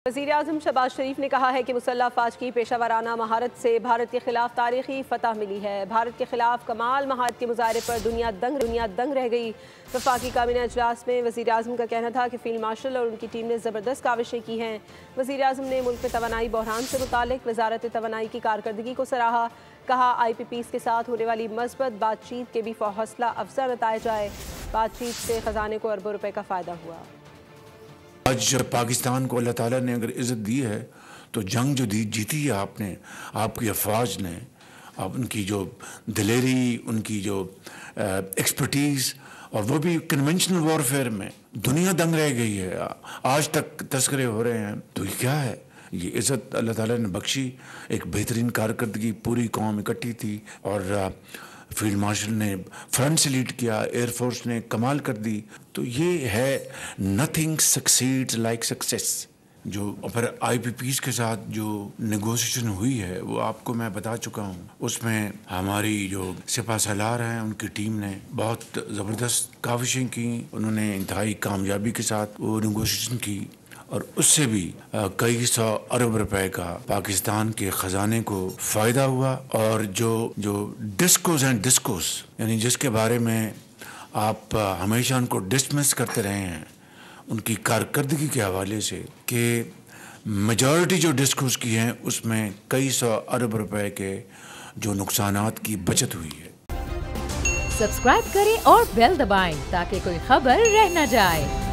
वज़ीर-ए-आज़म शहबाज शरीफ ने कहा है कि मुसल्लह अफ़वाज की पेशा वराना महारत से भारत के खिलाफ तारीखी फतह मिली है। भारत के खिलाफ कमाल महारत के मुजाहरे पर दुनिया दंग रह गई। वफाकी काबीना अजलास में वज़ीर-ए-आज़म का कहना था कि फील्ड मार्शल और उनकी टीम ने ज़बरदस्त काविशें की हैं। वज़ीर-ए-आज़म ने मुल्क में तवानाई बहरान से मुतालिक वज़ारत तवानाई की कारकर्दगी को सराहा। कहा IPPs के साथ होने वाली मस्बत बातचीत के भी हौसला अफजा नताइज आए। बातचीत से ख़जाने को अरबों रुपए का फ़ायदा हुआ। आज पाकिस्तान को अल्लाह ताला ने अगर इज़्ज़त दी है तो जंग जो जीती है आपने, आपकी अफवाज ने, आप उनकी जो दिलेरी, उनकी जो एक्सपर्टीज़, और वो भी कन्वेंशनल वॉरफेयर में दुनिया दंग रह गई है। आज तक तस्करे हो रहे हैं। तो ये क्या है? ये इज़्ज़त अल्लाह ताला ने बख्शी। एक बेहतरीन कारकर्दगी, पूरी कौम इकट्ठी थी और फील्ड मार्शल ने फ्रंट से लीड किया, एयरफोर्स ने कमाल कर दी। तो ये है नथिंग सक्सीड्स लाइक सक्सेस। जो फिर IPPs के साथ जो नेगोशिएशन हुई है वो आपको मैं बता चुका हूँ। उसमें हमारी जो सिपा सलार हैं उनकी टीम ने बहुत ज़बरदस्त काविशें की। उन्होंने इंतहाई कामयाबी के साथ वो नेगोशिएशन की और उससे भी कई सौ अरब रुपए का पाकिस्तान के ख़जाने को फ़ायदा हुआ। और जो डिस्कोस एंड डिस्कोस, यानी जिसके बारे में आप हमेशा उनको डिसमिस करते रहे हैं, उनकी कारकर्दगी के हवाले से कि मेजॉरिटी जो डिस्कोस की हैं उसमें कई सौ अरब रुपए के जो नुकसानात की बचत हुई है। सब्सक्राइब करें और बेल दबाएं ताकि कोई खबर रह न जाए।